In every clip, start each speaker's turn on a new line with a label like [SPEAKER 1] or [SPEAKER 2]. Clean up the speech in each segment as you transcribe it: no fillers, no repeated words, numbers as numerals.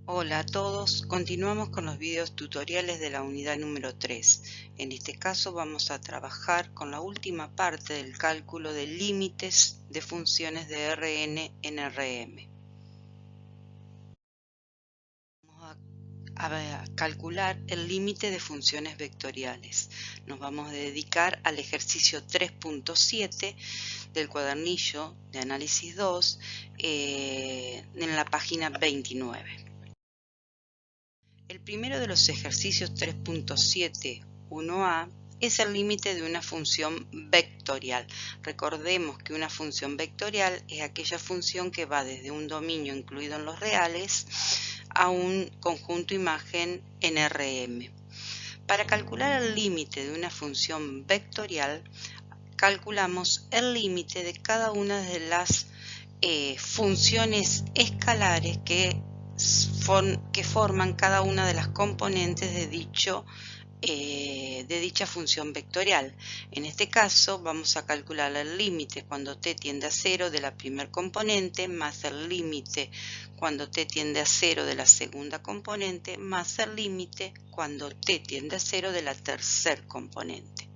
[SPEAKER 1] Hola a todos, continuamos con los videos tutoriales de la unidad número 3. En este caso vamos a trabajar con la última parte del cálculo de límites de funciones de Rn en Rm. Vamos a calcular el límite de funciones vectoriales. Nos vamos a dedicar al ejercicio 3.7 del cuadernillo de análisis 2 en la página 29. El primero de los ejercicios 3.7.1a es el límite de una función vectorial. Recordemos que una función vectorial es aquella función que va desde un dominio incluido en los reales a un conjunto imagen en Rm. Para calcular el límite de una función vectorial, calculamos el límite de cada una de las funciones escalares que forman cada una de las componentes de dicha función vectorial. En este caso vamos a calcular el límite cuando t tiende a 0 de la primera componente más el límite cuando t tiende a 0 de la segunda componente más el límite cuando t tiende a 0 de la tercera componente.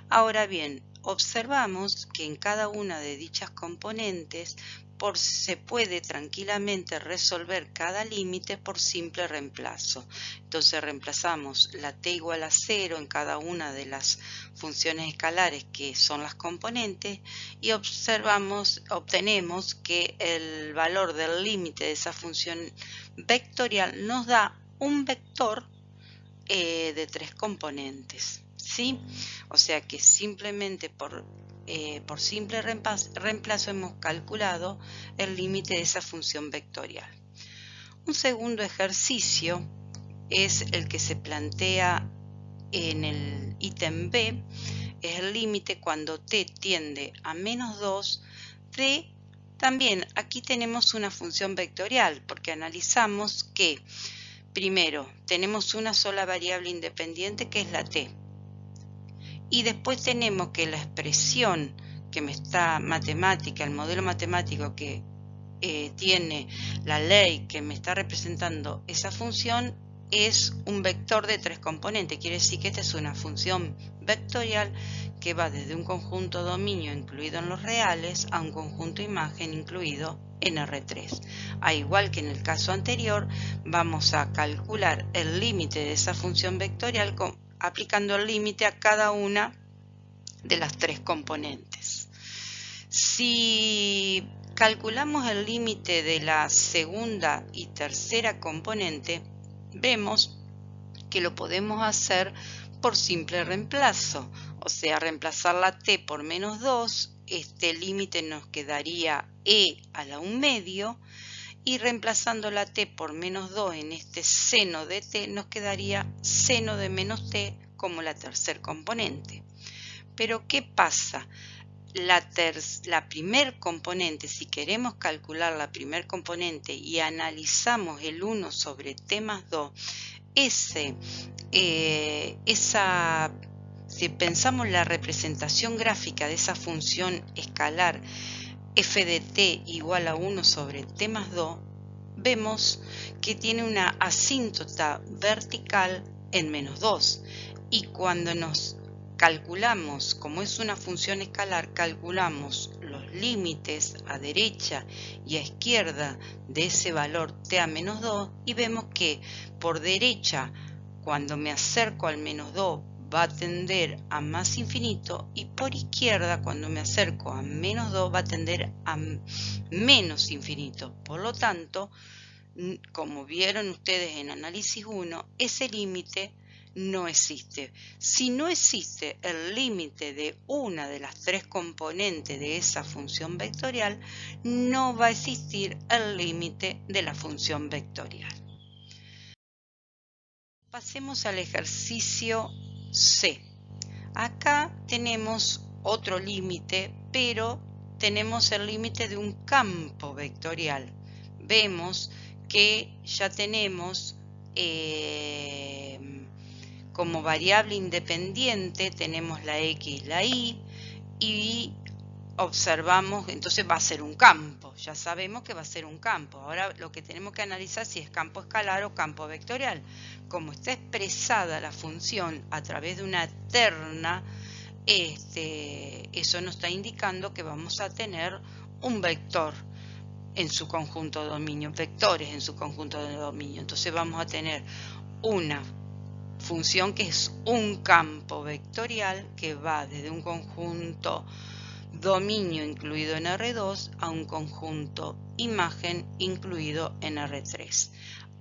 [SPEAKER 1] Ahora bien, observamos que en cada una de dichas componentes se puede tranquilamente resolver cada límite por simple reemplazo. Entonces reemplazamos la t igual a 0 en cada una de las funciones escalares que son las componentes y obtenemos que el valor del límite de esa función vectorial nos da un vector de 3 componentes, ¿sí? O sea que simplemente por simple reemplazo hemos calculado el límite de esa función vectorial. Un segundo ejercicio es el que se plantea en el ítem B, es el límite cuando t tiende a menos 2 de, también aquí tenemos una función vectorial, porque analizamos que primero tenemos una sola variable independiente que es la t, y después tenemos que la expresión que me está matemática, el modelo matemático que tiene la ley que me está representando esa función es un vector de 3 componentes. Quiere decir que esta es una función vectorial que va desde un conjunto dominio incluido en los reales a un conjunto imagen incluido en R3. Al igual que en el caso anterior, vamos a calcular el límite de esa función vectorial aplicando el límite a cada una de las 3 componentes. Si calculamos el límite de la segunda y tercera componente, vemos que lo podemos hacer por simple reemplazo, o sea, reemplazar la t por menos 2, este límite nos quedaría e a la 1/2, y reemplazando la t por menos 2 en este seno de t nos quedaría seno de menos t como la tercer componente. Pero ¿qué pasa? La primer componente, si queremos calcular la primer componente y analizamos el 1 sobre t más 2, si pensamos la representación gráfica de esa función escalar f de t igual a 1 sobre t más 2, vemos que tiene una asíntota vertical en menos 2. Y cuando nos calculamos, como es una función escalar, calculamos los límites a derecha y a izquierda de ese valor t a menos 2 y vemos que por derecha, cuando me acerco al menos 2, va a tender a más infinito, y por izquierda, cuando me acerco a menos 2, va a tender a menos infinito. Por lo tanto, como vieron ustedes en análisis 1, ese límite no existe. Si no existe el límite de una de las 3 componentes de esa función vectorial, no va a existir el límite de la función vectorial. Pasemos al ejercicio C. Acá tenemos otro límite, pero tenemos el límite de un campo vectorial. Vemos que ya tenemos como variable independiente tenemos la x, la y observamos, entonces va a ser un campo. Ya sabemos que va a ser un campo. Ahora lo que tenemos que analizar si es campo escalar o campo vectorial. Como está expresada la función a través de una terna, eso nos está indicando que vamos a tener un vector en su conjunto de dominio, vectores en su conjunto de dominio. Entonces vamos a tener una función que es un campo vectorial que va desde un conjunto dominio incluido en R2 a un conjunto imagen incluido en R3.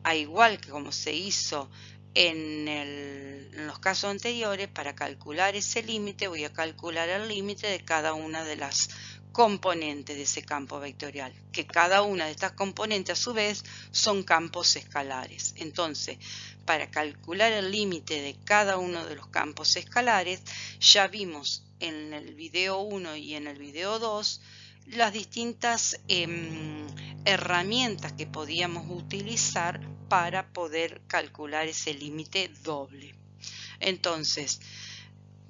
[SPEAKER 1] A igual que como se hizo en los casos anteriores, para calcular ese límite voy a calcular el límite de cada una de las componentes de ese campo vectorial, que cada una de estas componentes a su vez son campos escalares. Entonces, para calcular el límite de cada uno de los campos escalares, ya vimos en el video 1 y en el video 2 las distintas herramientas que podíamos utilizar para poder calcular ese límite doble. Entonces,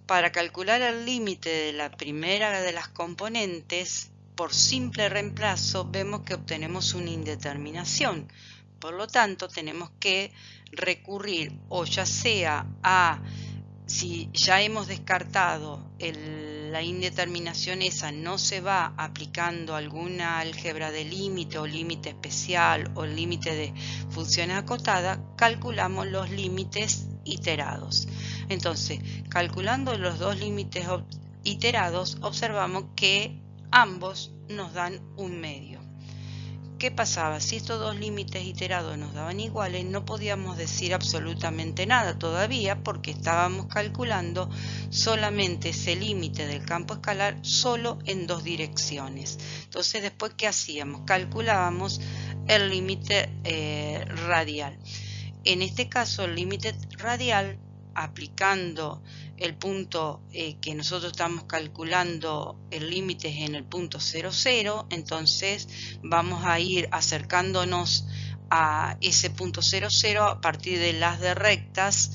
[SPEAKER 1] para calcular el límite de la primera de las componentes, por simple reemplazo, vemos que obtenemos una indeterminación. Por lo tanto, tenemos que recurrir o ya sea a, si ya hemos descartado la indeterminación esa, no se va aplicando alguna álgebra de límite o límite especial o límite de funciones acotadas, calculamos los límites iterados. Entonces, calculando los dos límites iterados, observamos que ambos nos dan un medio. ¿Qué pasaba? Si estos dos límites iterados nos daban iguales, no podíamos decir absolutamente nada todavía porque estábamos calculando solamente ese límite del campo escalar solo en dos direcciones. Entonces, después, ¿qué hacíamos? Calculábamos el límite radial. En este caso, el límite radial, aplicando el punto que nosotros estamos calculando, el límite es en el punto 0,0, entonces vamos a ir acercándonos a ese punto 0,0 a partir de las de rectas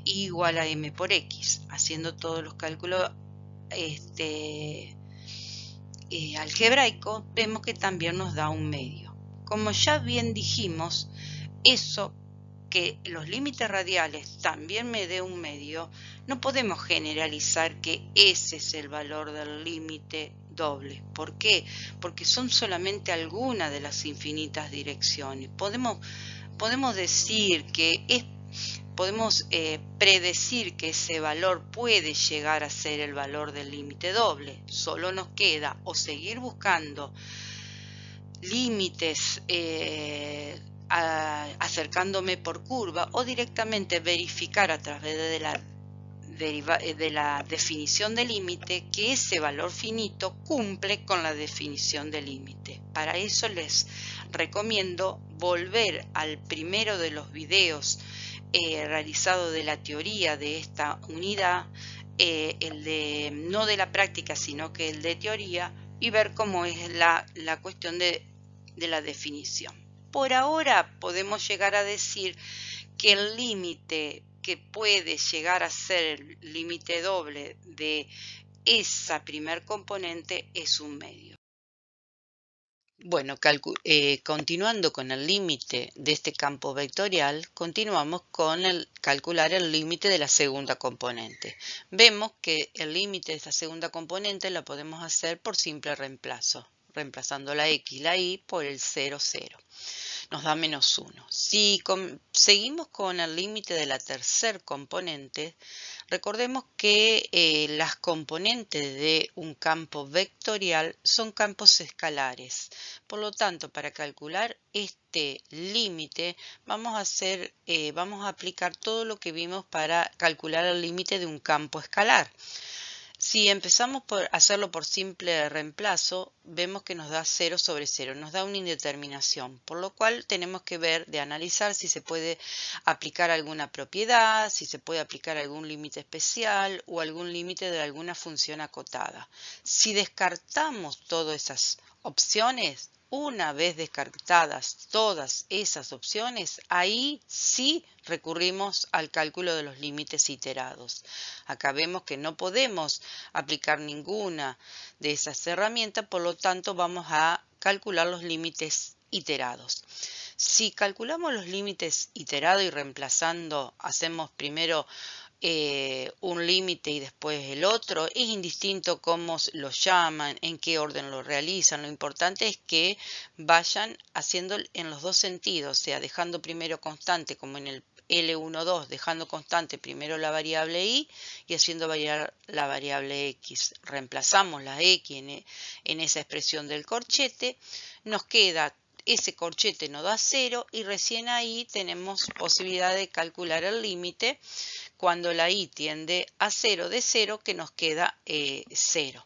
[SPEAKER 1] igual a m por x, haciendo todos los cálculos algebraicos, vemos que también nos da un medio. Como ya bien dijimos, eso que los límites radiales también me dé un medio, no podemos generalizar que ese es el valor del límite doble. ¿Por qué? Porque son solamente algunas de las infinitas direcciones. Podemos decir que podemos predecir que ese valor puede llegar a ser el valor del límite doble. Solo nos queda o seguir buscando límites acercándome por curva o directamente verificar a través de la definición de límite que ese valor finito cumple con la definición de límite. Para eso les recomiendo volver al primero de los videos realizado de la teoría de esta unidad, no de la práctica sino que el de teoría, y ver cómo es la cuestión de la definición. Por ahora podemos llegar a decir que el límite que puede llegar a ser el límite doble de esa primer componente es un medio. Bueno, continuando con el límite de este campo vectorial, continuamos con calcular el límite de la segunda componente. Vemos que el límite de esta segunda componente la podemos hacer por simple reemplazo, reemplazando la x y la y por el 0, 0. Nos da menos 1. Si seguimos con el límite de la tercer componente, recordemos que las componentes de un campo vectorial son campos escalares. Por lo tanto, para calcular este límite vamos a aplicar todo lo que vimos para calcular el límite de un campo escalar. Si empezamos por hacerlo por simple reemplazo, vemos que nos da 0 sobre 0, nos da una indeterminación, por lo cual tenemos que ver, de analizar si se puede aplicar alguna propiedad, si se puede aplicar algún límite especial o algún límite de alguna función acotada. Si descartamos todas esas opciones, Una vez descartadas todas esas opciones, ahí sí recurrimos al cálculo de los límites iterados. Acá vemos que no podemos aplicar ninguna de esas herramientas, por lo tanto vamos a calcular los límites iterados. Si calculamos los límites iterados y reemplazando, hacemos primero un límite y después el otro, es indistinto cómo lo llaman, en qué orden lo realizan. Lo importante es que vayan haciendo en los dos sentidos, o sea, dejando primero constante, como en el L12, dejando constante primero la variable y haciendo variar la variable x. Reemplazamos la x en esa expresión del corchete, nos queda ese corchete no da 0 y recién ahí tenemos posibilidad de calcular el límite cuando la i tiende a 0 de 0, que nos queda 0.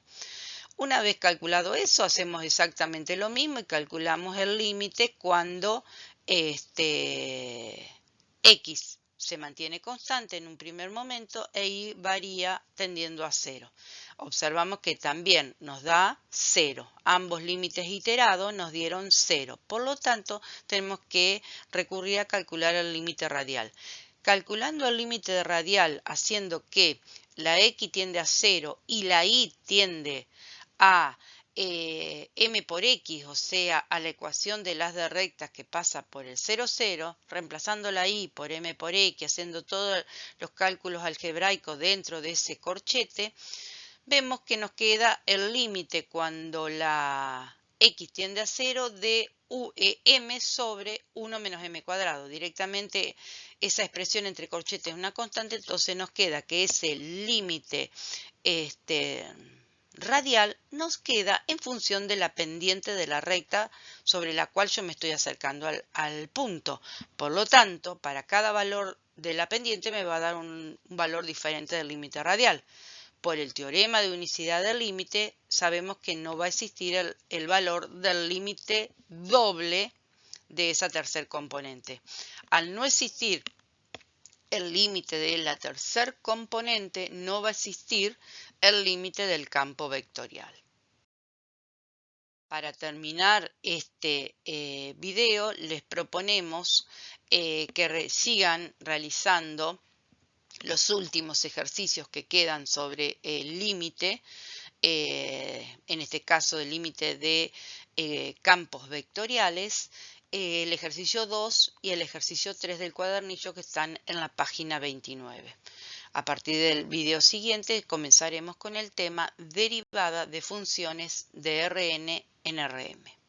[SPEAKER 1] Una vez calculado eso, hacemos exactamente lo mismo y calculamos el límite cuando x se mantiene constante en un primer momento e y varía tendiendo a 0. Observamos que también nos da 0. Ambos límites iterados nos dieron 0. Por lo tanto, tenemos que recurrir a calcular el límite radial. Calculando el límite radial, haciendo que la x tiende a 0 y la y tiende a m por x, o sea, a la ecuación del haz de rectas que pasa por el 0, 0, reemplazando la y por m por x, haciendo todos los cálculos algebraicos dentro de ese corchete, vemos que nos queda el límite cuando la x tiende a 0 de m sobre 1 menos m cuadrado. Directamente esa expresión entre corchetes es una constante, entonces nos queda que ese límite radial nos queda en función de la pendiente de la recta sobre la cual yo me estoy acercando al punto. Por lo tanto, para cada valor de la pendiente me va a dar un valor diferente del límite radial. Por el teorema de unicidad del límite, sabemos que no va a existir el valor del límite doble de esa tercer componente. Al no existir el límite de la tercer componente, no va a existir el límite del campo vectorial. Para terminar este video, les proponemos que sigan realizando los últimos ejercicios que quedan sobre el límite, en este caso el límite de campos vectoriales, el ejercicio 2 y el ejercicio 3 del cuadernillo que están en la página 29. A partir del video siguiente comenzaremos con el tema derivada de funciones de Rn en Rm.